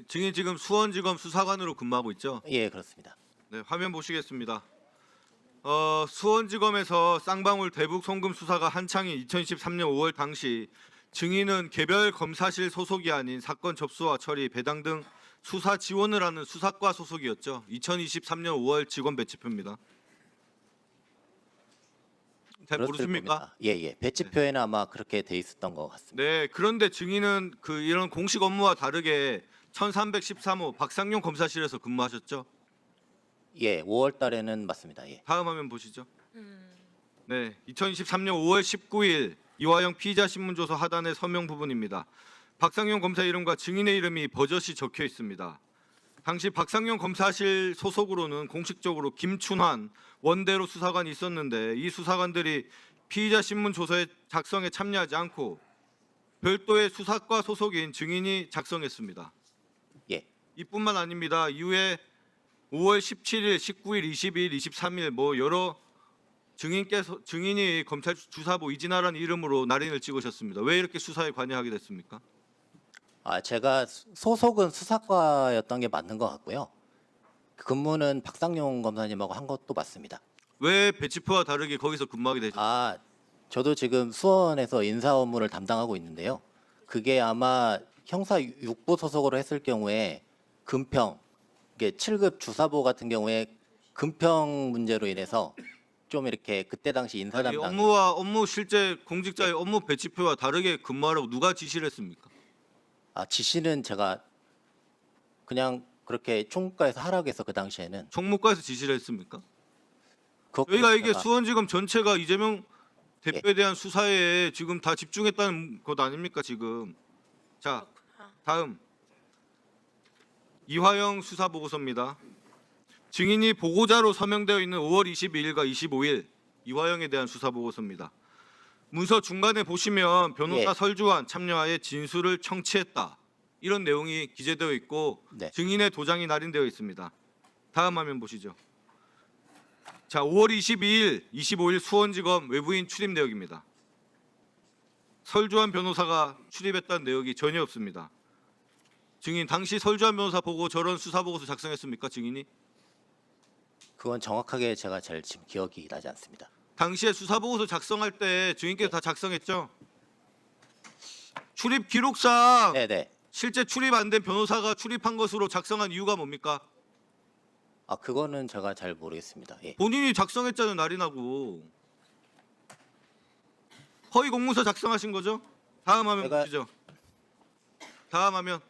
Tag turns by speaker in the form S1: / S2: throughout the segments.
S1: 증인 지금 수원지검 수사관으로 근무하고 있죠?
S2: 예, 그렇습니다.
S1: 네, 화면 보시겠습니다. 수원지검에서 쌍방울 대북 송금 수사가 한창인 2023년 5월 당시 증인은 개별 검사실 소속이 아닌 사건 접수와 처리, 배당 등 수사 지원을 하는 수사과 소속이었죠. 2023년 5월 직원 배치표입니다. 잘
S2: 그렇을
S1: 모르십니까?
S2: 겁니다. 예, 예. 배치표에는 아마 그렇게 돼 있었던 것 같습니다.
S1: 네, 그런데 증인은 이런 공식 업무와 다르게 1313호 박상용 검사실에서 근무하셨죠?
S2: 예, 5월 달에는 맞습니다. 예.
S1: 다음 화면 보시죠. 네, 2023년 5월 19일 이화영 피의자 신문조서 하단의 서명 부분입니다. 박상용 검사 이름과 증인의 이름이 버젓이 적혀 있습니다. 당시 박상용 검사실 소속으로는 공식적으로 김춘환 원대로 수사관이 있었는데 이 수사관들이 피의자 신문조서의 작성에 참여하지 않고 별도의 수사과 소속인 증인이 작성했습니다.
S2: 예.
S1: 이뿐만 아닙니다. 이후에 5월 17일, 19일, 20일, 23일 여러 증인이 검찰 주사부 이진아라는 이름으로 날인을 찍으셨습니다. 왜 이렇게 수사에 관여하게 됐습니까?
S2: 제가 소속은 수사과였던 게 맞는 것 같고요. 근무는 박상용 검사님하고 한 것도 맞습니다.
S1: 왜 배치표와 다르게 거기서 근무하게 되셨습니까?
S2: 저도 지금 수원에서 인사 업무를 담당하고 있는데요. 그게 아마 형사 6부 소속으로 했을 경우에 금평, 이게 7급 주사부 같은 경우에 금평 문제로 인해서 좀 이렇게 그때 당시 인사
S1: 아니,
S2: 담당
S1: 업무 실제 공직자의 업무 배치표와 다르게 근무하라고 누가 지시를 했습니까?
S2: 지시는 제가 그냥 그렇게 총무과에서 하라고 해서 그 당시에는
S1: 총무과에서 지시를 했습니까?
S2: 그것까지
S1: 저희가 이게
S2: 제가-
S1: 수원지검 전체가 이재명 대표에 대한 수사에 지금 다 집중했다는 것 아닙니까 지금? 자, 다음 이화영 수사 보고서입니다. 증인이 보고자로 서명되어 있는 5월 22일과 25일 이화영에 대한 수사 보고서입니다. 문서 중간에 보시면 변호사
S2: 예.
S1: 설주환 참여하에 진술을 청취했다 이런 내용이 기재되어 있고
S2: 네.
S1: 증인의 도장이 날인되어 있습니다. 다음 화면 보시죠. 자, 5월 22일, 25일 수원지검 외부인 출입 내역입니다. 설주환 변호사가 출입했다는 내역이 전혀 없습니다. 증인 당시 설주환 변호사 보고 저런 수사 보고서 작성했습니까, 증인이?
S2: 그건 정확하게 제가 잘 지금 기억이 나지 않습니다.
S1: 당시에 수사 보고서 작성할 때 증인께서 다 작성했죠? 출입 기록상
S2: 네네.
S1: 실제 출입 안 된 변호사가 출입한 것으로 작성한 이유가 뭡니까?
S2: 그거는 제가 잘 모르겠습니다. 예.
S1: 본인이 작성했잖아요, 날인하고. 허위 공문서 작성하신 거죠? 다음 화면
S2: 제가-
S1: 보시죠. 다음 화면.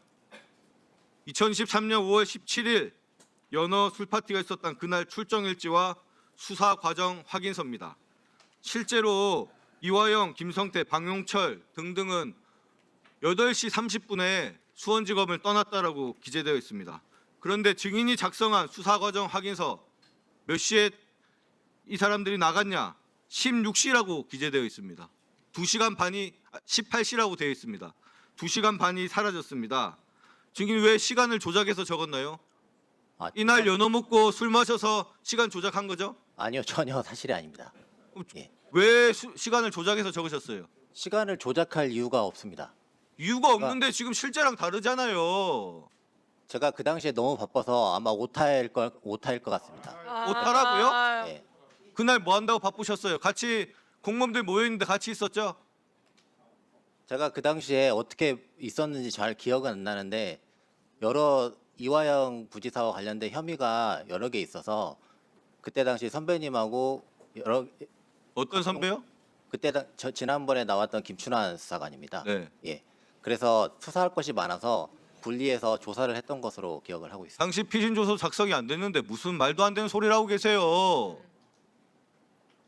S1: 2023년 5월 17일 연어 술파티가 있었던 그날 출정 일지와 수사 과정 확인서입니다. 실제로 이화영, 김성태, 박용철 등등은 8시 30분에 수원지검을 떠났다라고 기재되어 있습니다. 그런데 증인이 작성한 수사 과정 확인서 몇 시에 이 사람들이 나갔냐? 16시라고 기재되어 있습니다. 2시간 반이 18시라고 되어 있습니다. 2시간 반이 사라졌습니다. 증인 왜 시간을 조작해서 적었나요? 이날 연어 먹고 술 마셔서 시간 조작한 거죠?
S2: 아니요, 전혀 사실이 아닙니다. 예.
S1: 왜 시간을 조작해서 적으셨어요?
S2: 시간을 조작할 이유가 없습니다.
S1: 이유가 없는데 지금 실제랑 다르잖아요.
S2: 제가 그 당시에 너무 바빠서 아마 오타일 것 같습니다.
S1: 오타라고요?
S2: 예.
S1: 그날 뭐 한다고 바쁘셨어요? 같이 공무원들 모여 있는데 같이 있었죠?
S2: 제가 그 당시에 어떻게 있었는지 잘 기억은 안 나는데 여러 이화영 부지사와 관련된 혐의가 여러 개 있어서 그때 당시 선배님하고
S1: 어떤 선배요?
S2: 지난번에 나왔던 김춘환 수사관입니다.
S1: 네.
S2: 예. 그래서 수사할 것이 많아서 분리해서 조사를 했던 것으로 기억을 하고 있습니다.
S1: 당시 피신 조서 작성이 안 됐는데 무슨 말도 안 되는 소리를 하고 계세요.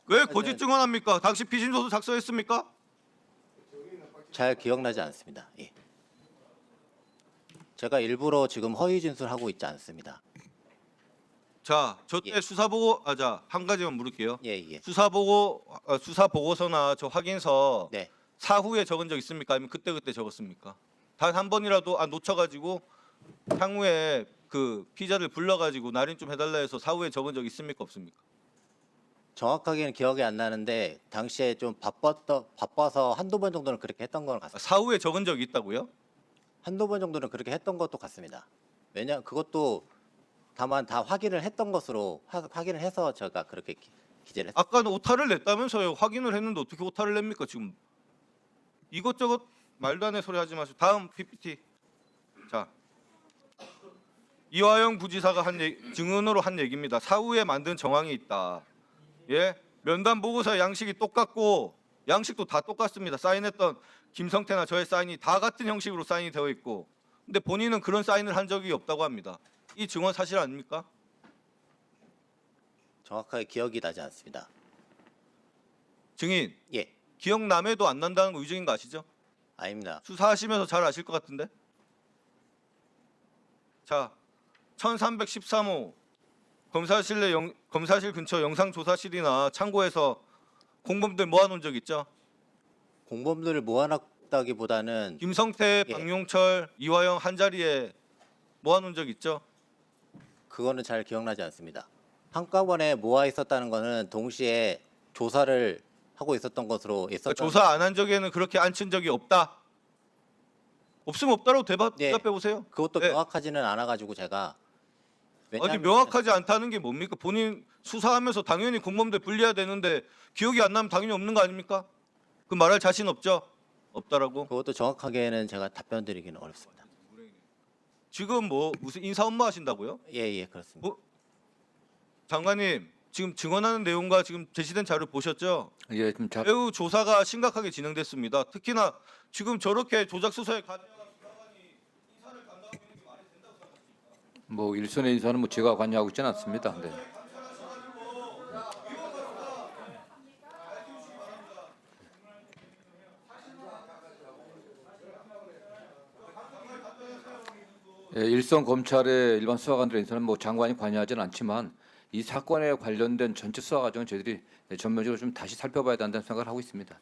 S1: 왜 거짓 증언합니까? 당시 피신 조서 작성했습니까?
S2: 잘 기억나지 않습니다. 예. 제가 일부러 지금 허위 진술하고 있지 않습니다.
S1: 자, 저때
S2: 예.
S1: 수사 보고 한 가지만 물을게요.
S2: 예, 예.
S1: 수사 보고서나 저 확인서
S2: 네.
S1: 사후에 적은 적 있습니까? 아니면 그때 적었습니까? 단 한 번이라도 놓쳐가지고 향후에 그 피자를 불러가지고 날인 좀 해달라 해서 사후에 적은 적 있습니까? 없습니까?
S2: 정확하게는 기억이 안 나는데 당시에 좀 바빠서 한두 번 정도는 그렇게 했던 것 같습니다.
S1: 사후에 적은 적이 있다고요?
S2: 한두 번 정도는 그렇게 했던 것도 같습니다. 왜냐 그것도 다만 다 확인을 했던 것으로 확인을 해서 제가 그렇게 기재를 했습니다.
S1: 아까는 오타를 냈다면서요. 확인을 했는데 어떻게 오타를 냅니까 지금? 이것저것 말도 안 되는 소리 하지 마시고 다음 PPT. 자, 이화영 부지사가 증언으로 한 얘기입니다. 사후에 만든 정황이 있다. 예, 면담 보고서 양식이 똑같고 양식도 다 똑같습니다. 사인했던 김성태나 저의 사인이 다 같은 형식으로 사인이 되어 있고, 근데 본인은 그런 사인을 한 적이 없다고 합니다. 이 증언 사실 아닙니까?
S2: 정확하게 기억이 나지 않습니다.
S1: 증인,
S2: 예,
S1: 기억남에도 안 난다는 거 위증인 거 아시죠?
S2: 아닙니다.
S1: 수사하시면서 잘 아실 것 같은데. 자, 1313호 검사실 근처 영상조사실이나 창고에서 공범들 모아놓은 적 있죠?
S2: 공범들을 모아놨다기보다는
S1: 김성태,
S2: 예.
S1: 박용철, 이화영 한 자리에 모아놓은 적 있죠?
S2: 그거는 잘 기억나지 않습니다. 한꺼번에 모아 있었다는 거는 동시에 조사를 하고 있었던 것으로 있었던.
S1: 그러니까 조사 안 한 적에는 그렇게 앉힌 적이 없다. 없으면 없다라고
S2: 예.
S1: 대답해 보세요.
S2: 그것도
S1: 네.
S2: 명확하지는 않아가지고 제가.
S1: 아니
S2: 왜냐하면
S1: 명확하지 않다는 게 뭡니까? 본인 수사하면서 당연히 공범들 분리해야 되는데 기억이 안 나면 당연히 없는 거 아닙니까? 그 말할 자신 없죠? 없다라고?
S2: 그것도 정확하게는 제가 답변드리기는 어렵습니다.
S1: 지금 뭐 무슨 인사 업무 하신다고요?
S2: 예, 그렇습니다.
S1: 장관님 지금 증언하는 내용과 지금 제시된 자료 보셨죠?
S3: 예, 좀
S1: 매우 조사가 심각하게 진행됐습니다. 특히나 지금 저렇게 조작 수사에
S3: 뭐 일선의 인사는 뭐 제가 관여하고 있지는 않습니다. 네. 예, 일선 검찰의 일반 수사관들의 인사는 뭐 장관이 관여하지는 않지만 이 사건에 관련된 전체 수사 과정은 저희들이 전면적으로 좀 다시 살펴봐야 된다는 생각을 하고 있습니다.